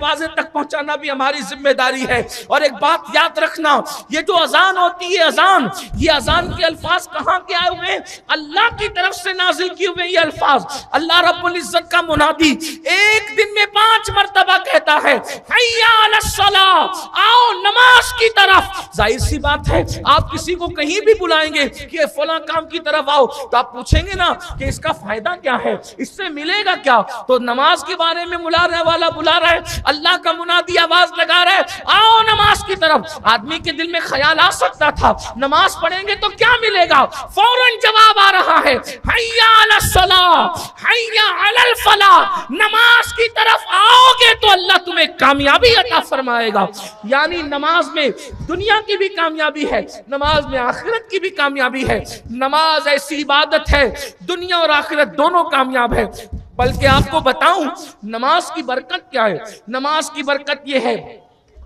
दरवाजे तक पहुंचाना भी हमारी जिम्मेदारी है। और एक बात याद रखना, ये जो अजान होती है, अजान, ये अजान के अल्फाज कहां के आए हुए हैं? अल्लाह की तरफ से नाजिल किए हुए ये अल्फाज। अल्लाह रब्बुल इज्जत का मुनादी एक दिन में 5 मर्तबा कहता है, हय्या अलस्सलाह, आओ नमाज की तरफ। जाहिर सी बात है, आप किसी को कहीं भी बुलाएंगे कि फलां काम की तरफ आओ, तो आप पूछेंगे ना कि इसका फायदा क्या है, इससे मिलेगा क्या? तो नमाज के बारे में बुलाने वाला बुला रहा है, अल्लाह का मुनादी आवाज लगा रहा है, आओ नमाज की तरफ। आदमी के दिल में ख्याल आ सकता था, नमाज पढ़ेंगे तो क्या मिलेगा? फौरन जवाब आ रहा है, हय्या अलस्सलाह, हय्या अलल फलाह, नमाज की तरफ आओगे तो अल्लाह तुम्हें कामयाबी अता फरमाएगा। यानी नमाज में दुनिया की भी कामयाबी है, नमाज में आखिरत की भी कामयाबी है। नमाज ऐसी इबादत है, दुनिया और आखिरत दोनों कामयाब है। बल्कि आपको बताऊं नमाज की बरकत क्या है। नमाज की बरकत यह है,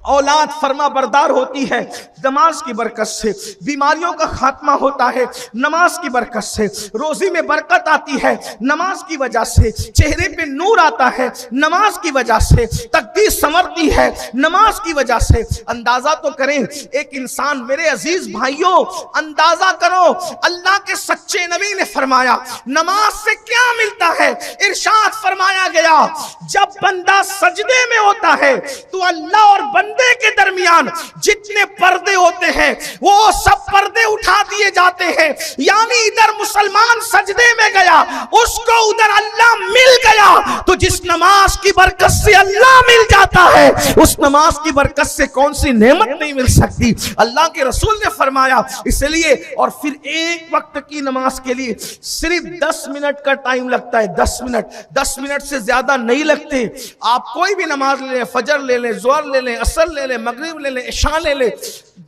औलाद फरमा बरदार होती है नमाज की बरकत से, बीमारियों का खात्मा होता है नमाज की बरकत से, रोजी में बरकत आती है नमाज की वजह से, चेहरे पे नूर आता है नमाज की वजह से, तकदीर संवरती है नमाज की वजह से। अंदाजा तो करें एक इंसान, मेरे अजीज भाइयों, अंदाजा करो अल्लाह के सच्चे नबी ने फरमाया नमाज से क्या मिलता है। इरशाद फरमाया गया, जब बंदा सजदे में होता है तो अल्लाह और बंदे के दरमियान जितने पर्दे होते हैं वो सब पर्दे उठा दिए जाते हैं। यानी इधर मुसलमान सजदे में गया, उसको उधर अल्लाह मिल गया। तो जिस नमाज की बरकत से अल्लाह मिल जाता है, उस नमाज की बरकत से कौन सी नेमत नहीं मिल सकती। अल्लाह के रसूल ने फरमाया इसलिए, और फिर एक वक्त की नमाज के लिए सिर्फ 10 मिनट का टाइम लगता है। 10 मिनट, 10 मिनट से ज्यादा नहीं लगते। आप कोई भी नमाज ले लें, फजर ले लें, जोहर ले लें, असर ले लें, मगरिब ले लें, इशा ले लें,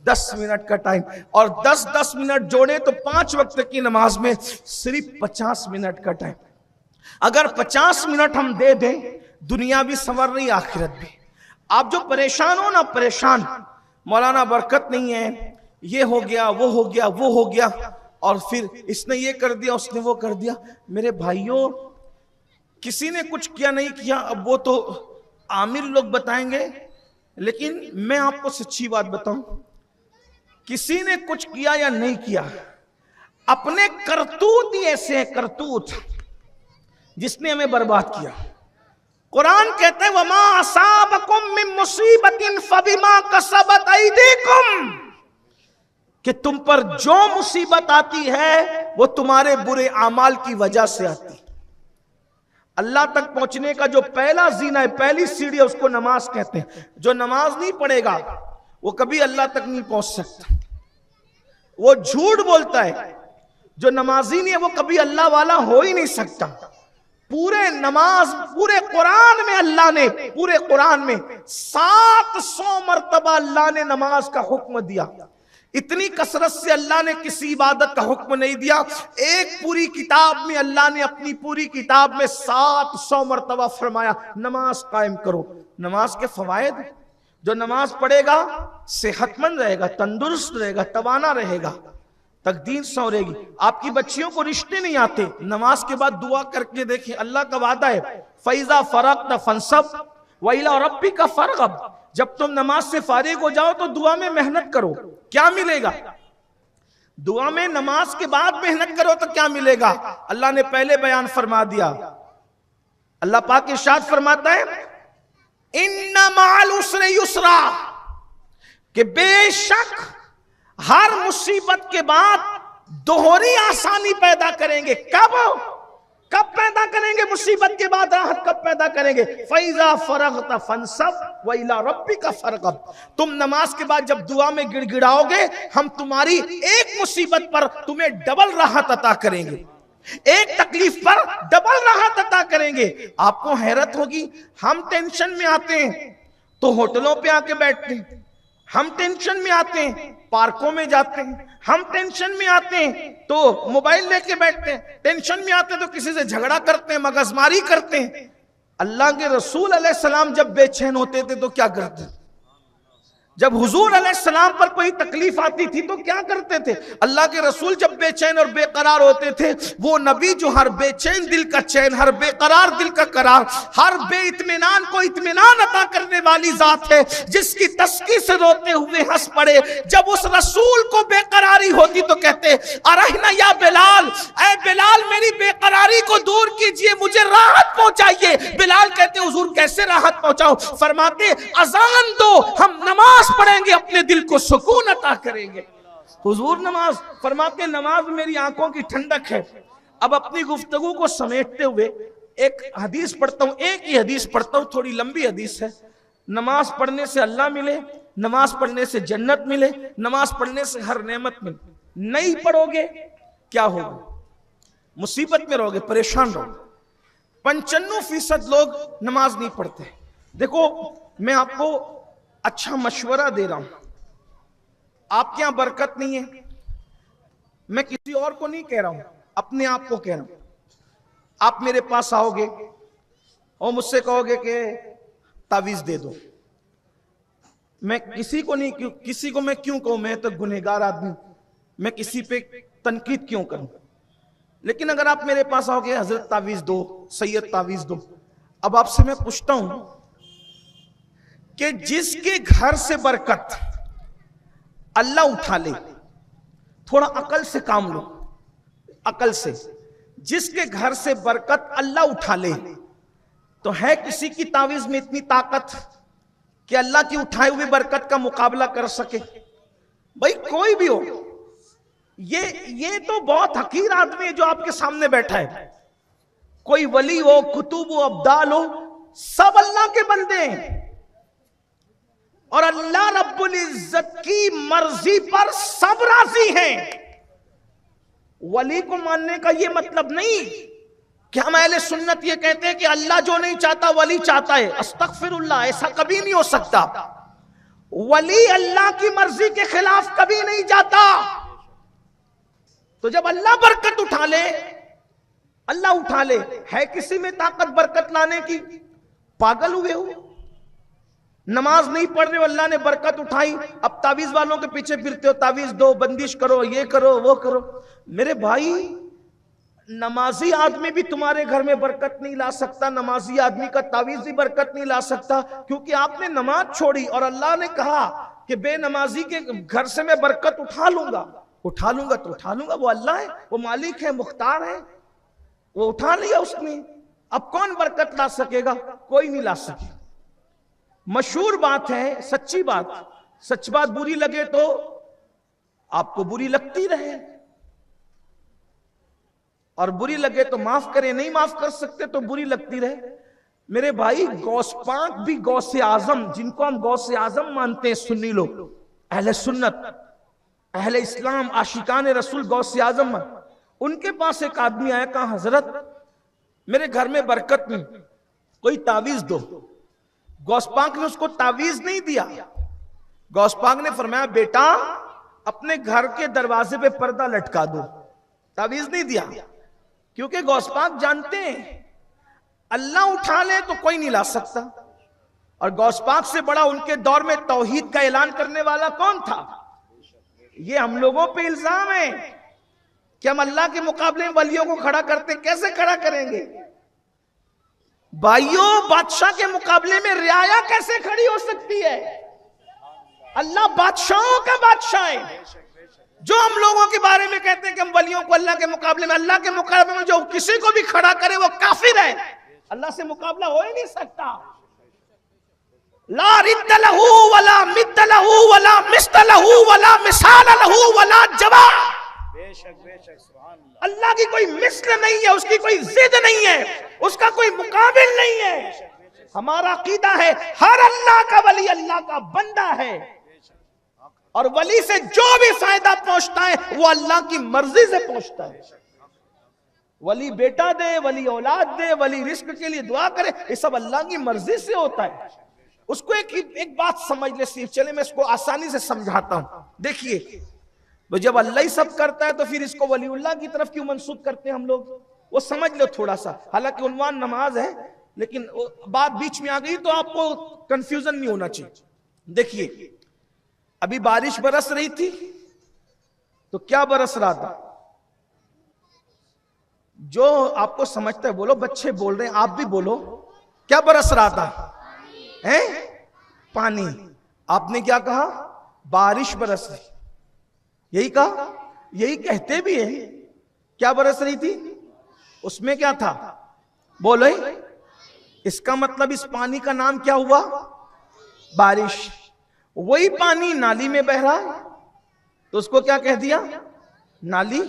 10 मिनट का टाइम, और 10-10 मिनट जोड़े तो 5 वक्त की नमाज में सिर्फ 50 मिनट का टाइम। अगर 50 मिनट हम दे दें, दुनिया भी संवर रही, आखिरत भी। आप जो परेशान हो ना, परेशान, मौलाना बरकत नहीं है, ये हो गया, वो हो गया, वो हो गया, और फिर इसने ये कर दिया, उसने वो कर दिया। मेरे भाइयों, किसी ने कुछ किया नहीं किया, अब वो तो आमिर लोग बताएंगे, लेकिन मैं आपको सच्ची बात बताऊं, किसी ने कुछ किया या नहीं किया, अपने करतूत ही ऐसे हैं, करतूत, जिसने हमें बर्बाद किया। कुरान कहते हैं, वमा असाबकुम मिन मुसीबतिन फबिमा कसबत ऐदीकुम, कि तुम पर जो मुसीबत आती है वो तुम्हारे बुरे अमाल की वजह से आती है। अल्लाह तक पहुंचने का जो पहला जीना है, पहली सीढ़ी है, उसको नमाज कहते हैं। जो नमाज नहीं पढ़ेगा वो कभी अल्लाह तक नहीं पहुंच सकता, वो झूठ बोलता है। जो नमाजी नहीं है वो कभी अल्लाह वाला हो ही नहीं सकता। पूरे नमाज, पूरे कुरान में अल्लाह ने, पूरे कुरान में 700 मरतबा अल्लाह ने नमाज का हुक्म दिया। इतनी कसरत से अल्लाह ने किसी इबादत का हुक्म नहीं दिया। एक पूरी किताब में अल्लाह ने, अपनी पूरी किताब में 700 मरतबा फरमाया नमाज कायम करो। नमाज के फवायद, जो नमाज पढ़ेगा सेहतमंद रहेगा, तंदुरुस्त रहेगा, तवाना रहेगा, तकदीर संवरेगी। आपकी बच्चियों को रिश्ते नहीं आते, नमाज के बाद दुआ करके देखिए, अल्लाह का वादा है, फैजा फरगत फंसब व इला रब्बिका फरगब। जब तुम नमाज से फारिग हो जाओ तो दुआ में मेहनत करो, क्या मिलेगा? दुआ में नमाज के बाद मेहनत करो तो क्या मिलेगा? अल्लाह ने पहले बयान फरमा दिया। अल्लाह पाक इरशाद फरमाता है, इन्ना मअल उसरि युसरा, कि बेशक हर मुसीबत के बाद दोहरी आसानी पैदा करेंगे। कब पैदा करेंगे? मुसीबत के बाद राहत कब पैदा करेंगे? फैजा फरगत फंसब व इला रब्बिका फरगब। तुम नमाज के बाद जब दुआ में गिड़गिड़ाओगे, हम तुम्हारी एक मुसीबत पर तुम्हें डबल राहत अता करेंगे, एक तकलीफ पर डबल राहत अता करेंगे। आपको हैरत होगी, हम टेंशन में आते हैं तो होटलों पे आके बैठते हैं, हम टेंशन में आते हैं पार्कों में जाते हैं, हम टेंशन में आते हैं तो मोबाइल लेके बैठते हैं, टेंशन में आते हैं तो किसी से झगड़ा करते हैं, मगजमारी करते हैं। अल्लाह के रसूल अलैहिस्सलाम जब बेचैन होते थे तो क्या करते? जब हुजूर अलैहिस्सलाम पर कोई तकलीफ आती थी तो क्या करते थे? अल्लाह के रसूल जब बेचैन और बेकरार होते थे, वो नबी जो हर बेचैन दिल का चैन, हर बेकरार दिल का करार, हर बेइत्मीनान को इत्मीनान अता करने वाली जात है जिसकी तस्की से रोते हुए हंस पड़े। जब उस रसूल को बेकरारी होती तो कहते अरहना या बिलाल, ऐ बिलाल मेरी बेकरारी को दूर कीजिए, मुझे राहत पहुंचाइए। बिलाल कहते हुजूर कैसे राहत पहुंचाऊं? फरमाते अजान दो, हम नमाज पढ़ेंगे, अपने दिल को सुकून अता करेंगे। हुजूर नमाज फरमाते नमाज मेरी आंखों की ठंडक है। अब अपनी गुफ्तगू को समेटते हुए एक हदीस पढ़ता हूं, एक ही हदीस पढ़ता हूं, थोड़ी लंबी हदीस है। नमाज पढ़ने से अल्लाह मिले, नमाज पढ़ने से जन्नत मिले, नमाज पढ़ने से हर नेमत मिले। नहीं पढ़ोगे क्या होगा? मुसीबत में रहोगे, परेशान रहोगे। 95% लोग नमाज नहीं पढ़ते। देखो मैं आपको अच्छा मशवरा दे रहा हूं, आपके यहां बरकत नहीं है, मैं किसी और को नहीं कह रहा हूं, अपने आप को कह रहा हूं। आप मेरे पास आओगे और मुझसे कहोगे कि तावीज दे दो, मैं किसी को नहीं, किसी को मैं क्यों कहूं? मैं तो गुनहगार आदमी, मैं किसी पे तनकीद क्यों करूं? लेकिन अगर आप मेरे पास आओगे हजरत तावीज दो, सैयद तावीज दो, अब आपसे मैं पूछता हूं कि जिसके घर से बरकत अल्लाह उठा ले, थोड़ा अकल से काम लो, अकल से, जिसके घर से बरकत अल्लाह उठा ले, तो है किसी की तावीज में इतनी ताकत कि अल्लाह की उठाई हुई बरकत का मुकाबला कर सके? भाई कोई भी हो, ये तो बहुत हकीर आदमी है जो आपके सामने बैठा है। कोई वली हो, कुतुब हो, अब्दाल हो, सब अल्लाह के बंदे हैं और अल्लाह रब्बुल इज्जत की मर्जी पर सब राजी हैं। वली को मानने का यह मतलब नहीं कि हम अहले सुन्नत ये कहते हैं कि अल्लाह जो नहीं चाहता वली चाहता है। अस्तगफिरुल्लाह, ऐसा कभी नहीं हो सकता। वली अल्लाह की मर्जी के खिलाफ कभी नहीं जाता। तो जब अल्लाह बरकत उठा ले, अल्लाह उठा ले, है किसी में ताकत बरकत लाने की? पागल हुए हो? नमाज नहीं पढ़ रहे हो, अल्लाह ने बरकत उठाई, अब तावीज वालों के पीछे फिरते हो, तावीज दो, बंदिश करो, ये करो, वो करो। मेरे भाई, नमाजी आदमी भी तुम्हारे घर में बरकत नहीं ला सकता, नमाजी आदमी का तावीज भी बरकत नहीं ला सकता, क्योंकि आपने नमाज छोड़ी और अल्लाह ने कहा कि बेनमाजी के घर से मैं बरकत उठा लूंगा। उठा लूंगा तो उठा लूंगा, वो अल्लाह है, वो मालिक है, मुख्तार है, वो उठा लिया उसने। अब कौन बरकत ला सकेगा? कोई नहीं ला सके। मशहूर बात है, सच्ची बात, सच बात बुरी लगे तो आपको बुरी लगती रहे और बुरी लगे तो माफ करें, नहीं माफ कर सकते तो बुरी लगती रहे। मेरे भाई, गौस पाक भी गौसे आजम, जिनको हम गौसे आजम मानते हैं, सुन्नी लोग, अहले सुन्नत, अहले इस्लाम, आशिकान रसूल, गौसे आजम, उनके पास एक आदमी आया, कहा हजरत मेरे घर में बरकत नहीं, कोई तावीज दो। गौस पाक ने उसको तावीज नहीं दिया। गौस पाक ने फरमाया बेटा अपने घर के दरवाजे पे पर्दा लटका दो। तावीज नहीं दिया, क्योंकि गौस पाक जानते हैं अल्लाह उठा ले तो कोई नहीं ला सकता। और गौस पाक से बड़ा उनके दौर में तौहीद का ऐलान करने वाला कौन था? ये हम लोगों पे इल्जाम है कि हम अल्लाह के मुकाबले में वलियों को खड़ा करते, कैसे खड़ा करेंगे भाइयों? बादशाह के मुकाबले में रियाया कैसे खड़ी हो सकती है? अल्लाह बादशाहों का बादशाह है। जो हम लोगों के बारे में कहते हैं कि हम वलियों को अल्लाह के मुकाबले में, अल्लाह के मुकाबले में जो किसी को भी खड़ा करे वो काफिर है। अल्लाह से मुकाबला हो ही नहीं सकता। ला रिद्द लहू वला मिद्द लहू वला मिस्ल लहू वला मिसाल लहू वला जवा। अल्लाह की कोई मिस्ल नहीं है, उसकी कोई जिद नहीं है, उसका कोई मुकाबिल नहीं है। हमारा अकीदा है हर अल्लाह का वली अल्लाह का बंदा है और वली से जो भी फायदा पहुंचता है वो अल्लाह की मर्जी से पहुंचता है। वली बेटा दे, वली औलाद दे, वली रिस्क के लिए दुआ करे, ये सब अल्लाह की मर्जी से होता है। उसको एक बात समझ ले सिर्फ, चले मैं इसको आसानी से समझाता हूं। देखिए, तो जब अल्लाह ही सब करता है तो फिर इसको वलीउल्लाह की तरफ क्यों मंसूब करते हैं हम लोग? वो समझ लो थोड़ा सा। हालांकि उन्वान नमाज है, लेकिन बात बीच में आ गई तो आपको कंफ्यूजन नहीं होना चाहिए। देखिए, अभी बारिश बरस रही थी, तो क्या बरस रहा था? जो आपको समझता है बोलो, बच्चे बोल रहे हैं, आप भी बोलो, क्या बरस रहा था? हैं? पानी, आपने क्या कहा? बारिश बरस रही। यही कहा, यही कहते भी हैं। क्या बरस रही थी? उसमें क्या था? बोलो। इसका मतलब इस पानी का नाम क्या हुआ? बारिश। वही पानी नाली में बह रहा है तो उसको क्या कह दिया? नाली।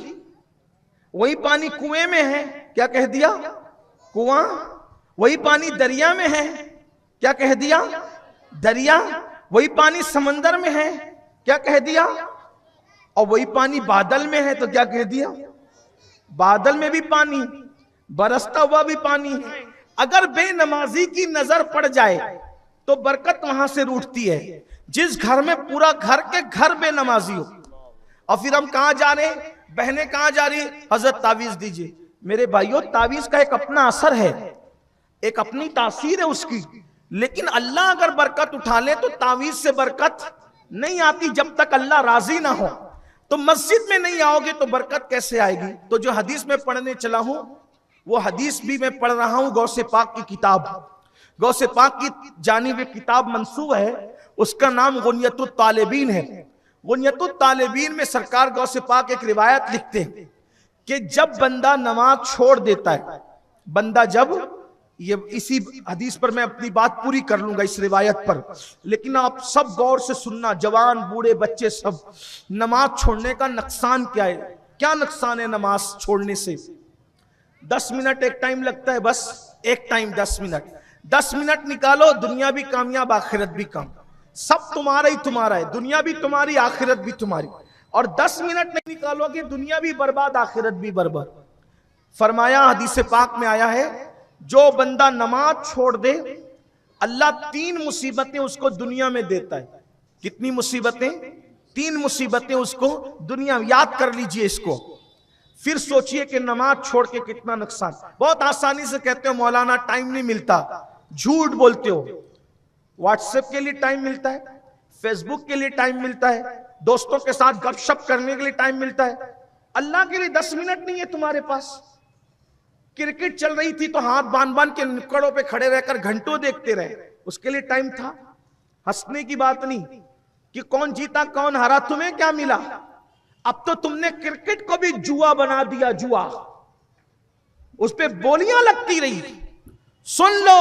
वही पानी कुएं में है, क्या कह दिया? कुआं। वही पानी दरिया में है, क्या कह दिया? दरिया। वही पानी समंदर में है, क्या कह दिया? और वही पानी बादल में है तो क्या कह दिया? बादल में भी पानी, बरसता हुआ भी पानी है। अगर बेनमाजी की नजर पड़ जाए तो बरकत वहां से रूठती है। जिस घर में पूरा घर के घर बेनमाजी हो, और फिर हम कहां जा रहे हैं? बहनें कहां जा रही? हजरत तावीज दीजिए। मेरे भाइयों, तावीज का एक अपना असर है, एक अपनी तासीर है उसकी, लेकिन अल्लाह अगर बरकत उठा ले तो तावीज से बरकत नहीं आती जब तक अल्लाह राजी ना हो। तो मस्जिद में नहीं आओगे तो बरकत कैसे आएगी? तो जो हदीस में पढ़ने चला हूं वो हदीस भी मैं पढ़ रहा हूं, गौसे पाक की किताब, गौसे पाक की जानिब किताब मंसूब है, उसका नाम गुनियतुत तालिबीन है। गुनियतुत तालिबीन में सरकार गौसे पाक एक रिवायत लिखते हैं कि जब बंदा नमाज छोड़ देता है, बंदा जब, ये इसी हदीस पर मैं अपनी बात पूरी कर लूंगा इस रिवायत पर, लेकिन आप सब गौर से सुनना, जवान बूढ़े बच्चे सब। नमाज छोड़ने का नुकसान क्या है? क्या नुकसान है नमाज छोड़ने से? 10 मिनट एक टाइम लगता है, बस एक टाइम 10 मिनट। 10 मिनट निकालो, दुनिया भी कामयाब आखिरत भी काम, सब तुम्हारा ही तुम्हारा है, दुनिया भी तुम्हारी आखिरत भी तुम्हारी। और 10 मिनट नहीं निकालोगे, दुनिया भी बर्बाद आखिरत भी बर्बाद। फरमाया हदीस पाक में आया है, जो बंदा नमाज छोड़ दे अल्लाह 3 मुसीबतें उसको दुनिया में देता है। कितनी मुसीबतें? 3 मुसीबतें उसको दुनिया में। याद कर लीजिए इसको, फिर सोचिए कि नमाज छोड़ के कितना नुकसान। बहुत आसानी से कहते हो मौलाना टाइम नहीं मिलता, झूठ बोलते हो। व्हाट्सएप के लिए टाइम मिलता है, फेसबुक के लिए टाइम मिलता है, दोस्तों के साथ गपशप करने के लिए टाइम मिलता है। अल्लाह के लिए 10 मिनट नहीं है तुम्हारे पास? क्रिकेट चल रही थी तो हाथ बांध बांध के नुक्कड़ों पे खड़े रहकर घंटों देखते रहे, उसके लिए टाइम था? हंसने की बात नहीं कि कौन जीता कौन हारा, तुम्हें क्या मिला? अब तो तुमने क्रिकेट को भी जुआ बना दिया, जुआ, उस पे बोलियां लगती रही। सुन लो,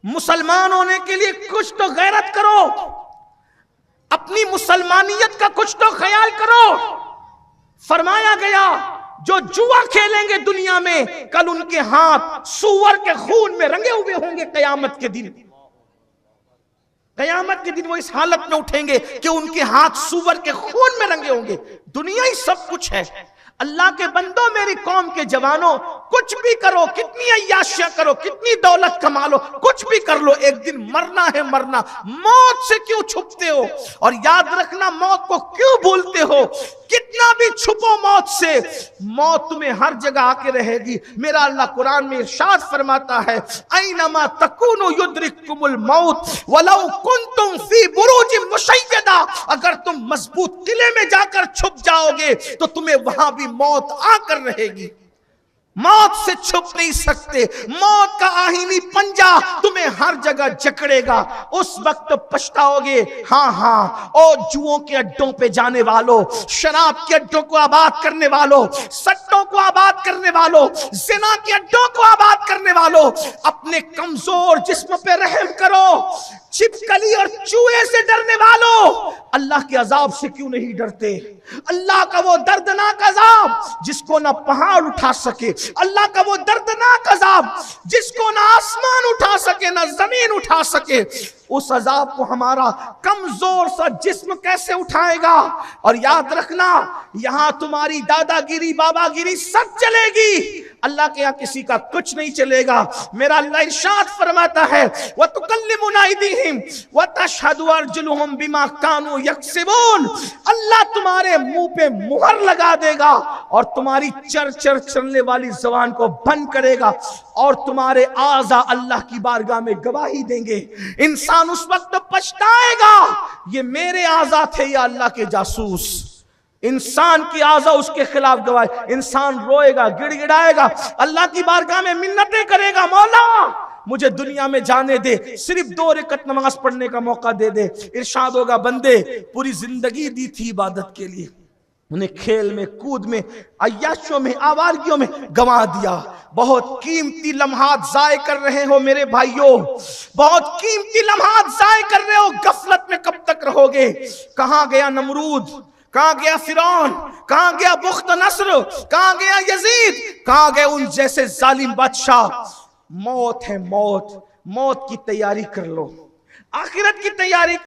मुसलमान होने के लिए कुछ तो गैरत करो, अपनी मुसलमानियत का कुछ तो ख्याल करो। फरमाया गया जो जुआ खेलेंगे दुनिया में, कल उनके हाथ सूअर के खून में रंगे हुए होंगे। कयामत के दिन, कयामत के दिन वो इस हालत में उठेंगे कि उनके हाथ सूअर के खून में रंगे होंगे। दुनिया ही सब कुछ है। अल्लाह के बंदो, मेरी कौम के जवानों, कुछ भी करो, कितनी अय्याशियां करो, कितनी दौलत कमा लो, कुछ भी कर लो, एक दिन मरना है मरना। मौत से क्यों छुपते हो? और याद रखना, मौत को क्यों भूलते हो? कितना भी छुपो मौत से, मौत तुम्हें हर जगह आके रहेगी। मेरा अल्लाह कुरान में इरशाद फरमाता है, ऐनमा तकुनु युद्रिकुमुल मौत वलौ कुंतुम फी बुरूजिन मुशय्यदा। अगर तुम मजबूत किले में जाकर छुप जाओगे तो तुम्हें वहां भी मौत आकर रहेगी। मौत से छुप नहीं सकते। मौत का आहीनी पंजा तुम्हें हर जगह जकड़ेगा। उस वक्त पछताओगे। हाँ हाँ, ओ जुओं के अड्डों पे जाने वालों, शराब के अड्डों को आबाद करने वालों, सट्टों को आबाद करने वालों, जिना के अड्डों को आबाद करने वालों, अपने कमजोर जिस्म पे रहम करो। छिपकली और चूहे से डरने वालों, अल्लाह के अजाब से क्यों नहीं डरते? अल्लाह का वो दर्दनाक अजाब जिसको ना पहाड़ उठा सके, अल्लाह का वो दर्दनाक अजाब जिसको ना आसमान उठा सके ना जमीन उठा सके, उस अजाब को हमारा कमजोर सा जिस्म कैसे उठाएगा? और याद रखना, यहां तुम्हारी दादागिरी बाबागिरी सब चलेगी, अल्लाह के यहां किसी का कुछ नहीं चलेगा। मेरा अल्लाह इरशाद फरमाता है, व तुकल्लिमुना अयदीहिम व तशहदु अर्जुलुहुम बिमा कानू यक्सिबून। अल्लाह तुम्हारे मुंह पे मुहर लगा देगा और तुम्हारी चर चर चलने वाली जबान को बंद करेगा और तुम्हारे आज़ा अल्लाह की बारगाह में गवाही देंगे। इंसान उस वक्त पछताएगा, ये मेरे आज़ा थे या अल्लाह के जासूस। इंसान की आज़ा उसके खिलाफ गवाही। इंसान रोएगा, गिड़गिड़ाएगा, अल्लाह की बारगाह में मिन्नतें करेगा, मौला मुझे दुनिया में जाने दे, सिर्फ 2 रकात नमाज पढ़ने का मौका दे दे। इरशाद होगा, बंदे पूरी जिंदगी दी थी इबादत के लिए, उन्हें खेल में, कूद में, अय्याशों में, आवारगियों में गंवा दिया। बहुत कीमती लम्हात जाय कर रहे हो मेरे भाइयों, बहुत कीमती लम्हात जाय कर रहे हो। गफलत में कब तक रहोगे? कहां गया नमरूद, कहां गया फिरौन, कहां गया बुख्त नस्र, कहां गया यजीद, कहां गए उन जैसे जालिम बादशाह? मौत है मौत, मौत की तैयारी कर लो, आखिरत की तैयारी